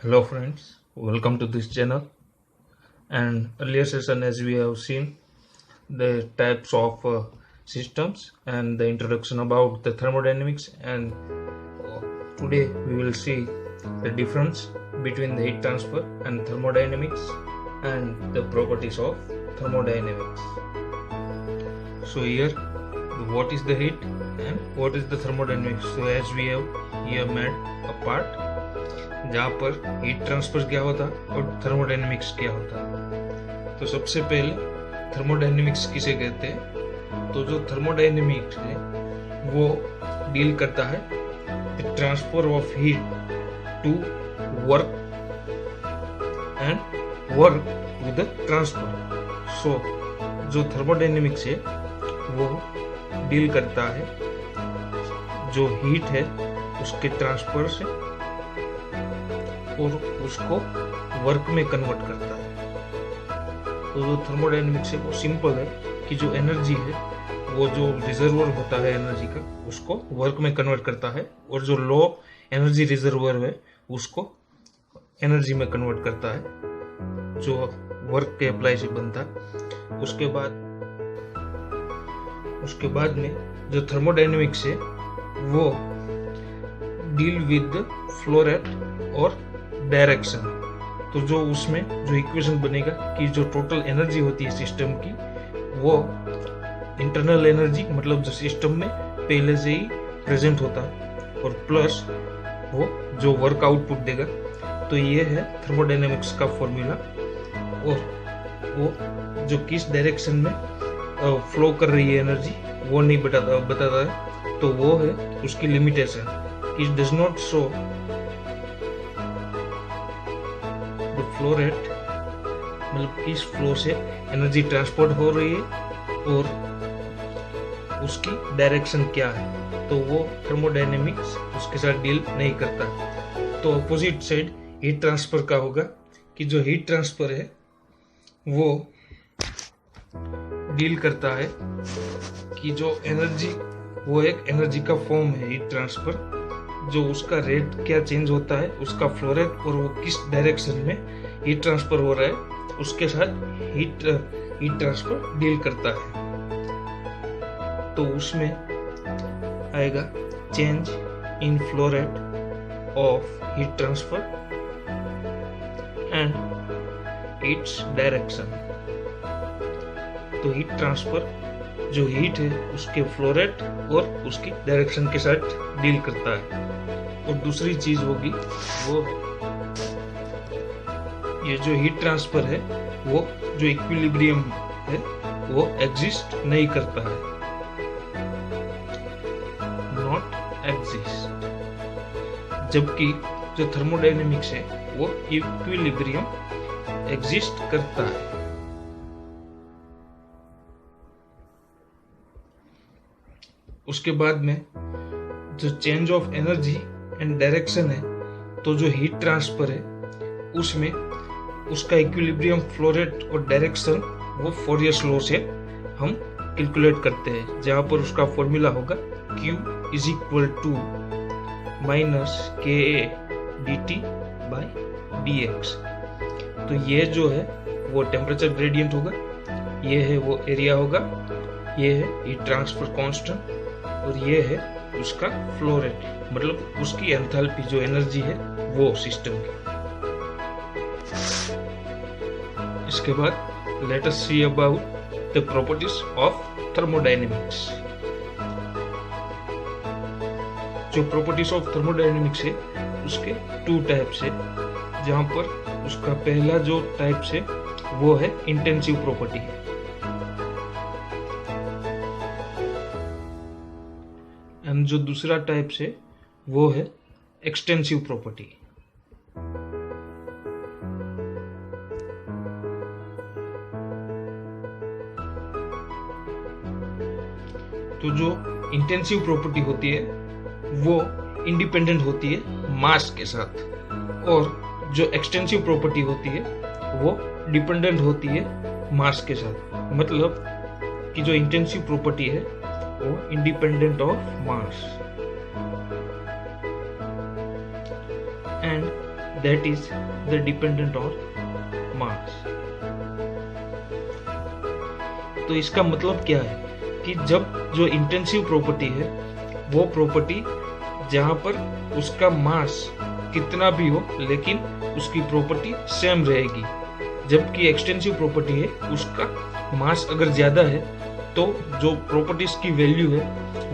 Hello friends, welcome to this channel. And earlier session, as we have seen the types of systems and the introduction about the thermodynamics, and today we will see the difference between the heat transfer and thermodynamics and the properties of thermodynamics. So here, what is the heat and what is the thermodynamics? So as we have here made a part जहाँ पर heat transfer क्या होता और thermodynamics क्या होता। तो सबसे पहले थर्मोडायनेमिक्स किसे कहते हैं? तो जो थर्मोडायनेमिक्स है वो डील करता है the transfer of heat to work and work with the transfer. So जो थर्मोडायनेमिक्स है वो डील करता है जो हीट है उसके ट्रांसफर से और उसको वर्क में कन्वर्ट करता है। तो जो थर्मोडायनेमिक्स है वो सिंपल है कि जो एनर्जी है वो जो रिजर्वर होता है एनर्जी का उसको वर्क में कन्वर्ट करता है, और जो लो एनर्जी रिजर्वर है उसको एनर्जी में कन्वर्ट करता है जो वर्क के अप्लाई से बनता है। उसके बाद में जो थर्मोडायनेमिक्स है वो डील विद फ्लो रेट और डायरेक्शन। तो जो उसमें जो इक्वेशन बनेगा कि जो टोटल एनर्जी होती है सिस्टम की वो इंटरनल एनर्जी मतलब जो सिस्टम में पहले से ही प्रेजेंट होता है और प्लस वो जो वर्क आउटपुट देगा। तो ये है थर्मोडायनेमिक्स का फॉर्मूला, और वो जो किस डायरेक्शन में फ्लो कर रही है एनर्जी वो नहीं बताता है। तो वो है उसकी लिमिटेशन कि does not show flow rate मतलब किस फ्लो से एनर्जी ट्रांसपोर्ट हो रही है और उसकी डायरेक्शन क्या है। तो वो थर्मोडायनेमिक्स उसके साथ डील नहीं करता। तो अपोजिट साइड हीट ट्रांसफर का होगा कि जो हीट ट्रांसफर है वो डील करता है कि जो एनर्जी वो एक एनर्जी का फॉर्म है हीट ट्रांसफर, जो उसका रेट क्या चेंज होता है उसका फ्लो रेट और वो किस डायरेक्शन में हीट ट्रांसफर हो रहा है उसके साथ हीट ट्रांसफर डील करता है। तो उसमें आएगा change in flow rate of heat transfer and its direction. तो हीट ट्रांसफर जो हीट है उसके फ्लो रेट और उसकी डायरेक्शन के साथ डील करता है। और दूसरी चीज होगी वो ये जो हीट ट्रांसफर है वो जो इक्विलिब्रियम है वो एग्जिस्ट नहीं करता है, नॉट एग्जिस्ट। जबकि जो थर्मोडायनेमिक्स है वो इक्विलिब्रियम एग्जिस्ट करता है। उसके बाद में जो change of energy and direction है, तो जो हीट ट्रांसफर है उसमें उसका इक्विलिब्रियम फ्लो रेट और डायरेक्शन वो फोरियर लॉ से हम कैलकुलेट करते हैं, जहां पर उसका फॉर्मूला होगा Q is equal to minus KA dt by dx। तो ये जो है वो टेम्परेचर ग्रेडियंट होगा, ये है वो एरिया होगा, ये है हीट ट्रांसफर कांस्टेंट और ये है उसका फ्लो रेट मतलब उसकी एंथैल्पी जो एनर्जी है वो सिस्टम की। इसके बाद let us see about the properties of thermodynamics. जो प्रॉपर्टीज ऑफ थर्मोडायनेमिक्स है उसके टू टाइप्स है, जहां पर उसका पहला जो टाइप्स है वो है इंटेंसिव प्रॉपर्टी एंड जो दूसरा टाइप्स है वो है एक्सटेंसिव प्रॉपर्टी। तो जो इंटेंसिव प्रॉपर्टी होती है वो इंडिपेंडेंट होती है मास के साथ, और जो एक्सटेंसिव प्रॉपर्टी होती है वो डिपेंडेंट होती है मास के साथ। मतलब कि जो इंटेंसिव प्रॉपर्टी है वो independent of mass and that is the dependent on mass. तो इसका मतलब क्या है कि जब जो इंटेंसिव प्रॉपर्टी है वो प्रॉपर्टी जहां पर उसका मास कितना भी हो लेकिन उसकी प्रॉपर्टी सेम रहेगी, जबकि एक्सटेंसिव प्रॉपर्टी है उसका मास अगर ज़्यादा है तो जो प्रॉपर्टीज की वैल्यू है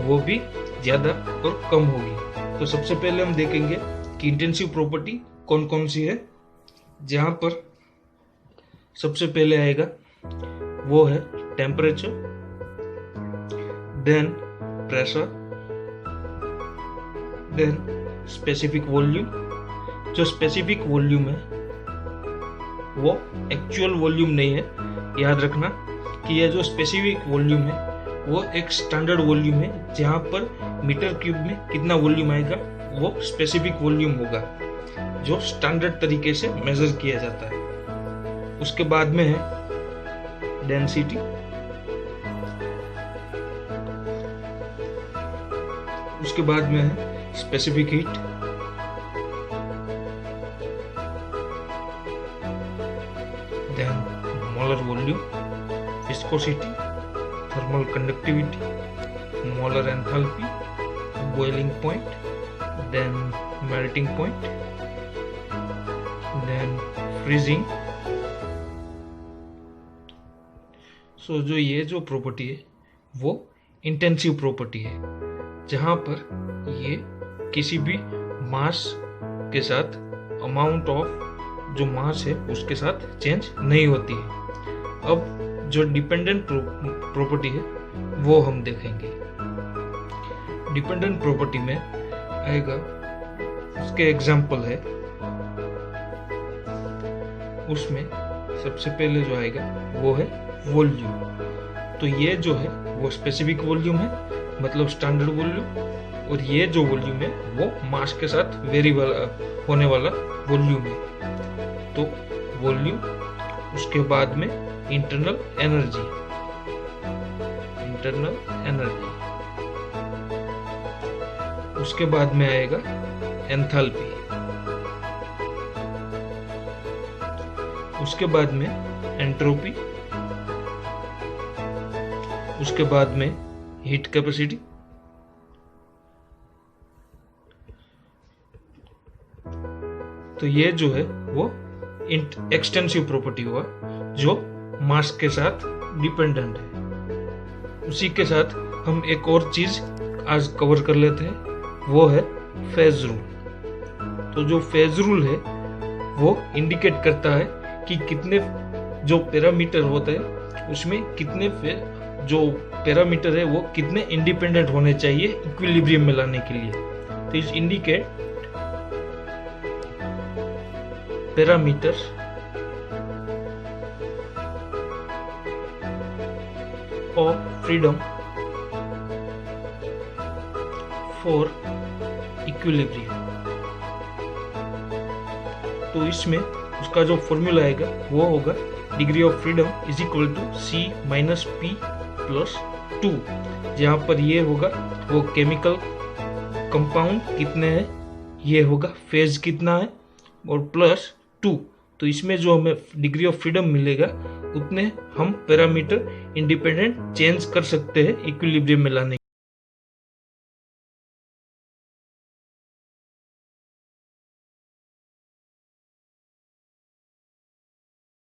वो भी ज़्यादा और कम होगी। तो सबसे पहले हम देखेंगे कि इंटेंसिव प्रॉपर्टी कौन कौन सी है। जहाँ पर सबसे पहले आएगा वो है temperature, then pressure, then specific volume. जो स्पेसिफिक वॉल्यूम है वो एक्चुअल वॉल्यूम नहीं है, याद रखना कि यह जो स्पेसिफिक वॉल्यूम है वो एक स्टैंडर्ड वॉल्यूम है, जहाँ पर मीटर क्यूब में कितना वॉल्यूम आएगा वो स्पेसिफिक वॉल्यूम होगा जो स्टैंडर्ड तरीके से मेजर किया जाता है। उसके बाद में है डेंसिटी, उसके बाद में है specific heat, then molar volume, viscosity, thermal conductivity, molar enthalpy, boiling point, then melting point, then freezing. So जो ये जो प्रॉपर्टी है वो इंटेंसिव प्रॉपर्टी है, जहां पर ये किसी भी मास के साथ अमाउंट ऑफ जो मास है उसके साथ चेंज नहीं होती है। अब जो डिपेंडेंट प्रॉपर्टी है वो हम देखेंगे। डिपेंडेंट प्रॉपर्टी में आएगा, उसके एग्जाम्पल है, उसमें सबसे पहले जो आएगा वो है वॉल्यूम। तो ये जो है वो स्पेसिफिक वॉल्यूम है, मतलब स्टैंडर्ड वॉल्यूम, और ये जो वॉल्यूम है वो मास के साथ वेरी होने वाला वॉल्यूम है। तो वॉल्यूम, उसके बाद में इंटरनल एनर्जी, उसके बाद में आएगा एंथैल्पी, उसके बाद में एंट्रोपी, उसके बाद में हीट कैपेसिटी, तो ये जो है वो एक्सटेंसिव प्रॉपर्टी हुआ जो मास के साथ डिपेंडेंट है। उसी के साथ हम एक और चीज आज कवर कर लेते हैं, वो है फेज रूल। तो जो फेज रूल है वो इंडिकेट करता है कि कितने जो पैरामीटर होते हैं उसमें कितने जो पैरामीटर है वो कितने इंडिपेंडेंट होने चाहिए इक्विलिब्रियम में लाने के लिए। तो इस indicate parameter of freedom for equilibrium. तो इसमें उसका जो फॉर्मूला आएगा वो होगा degree of freedom is equal to C minus P plus 2। जहाँ पर ये होगा वो केमिकल कंपाउंड कितने हैं, ये होगा फेज कितना है, और प्लस 2। तो इसमें जो हमें डिग्री ऑफ फ्रीडम मिलेगा उतने हम पैरामीटर इंडिपेंडेंट चेंज कर सकते हैं इक्विलिब्रियम में लाने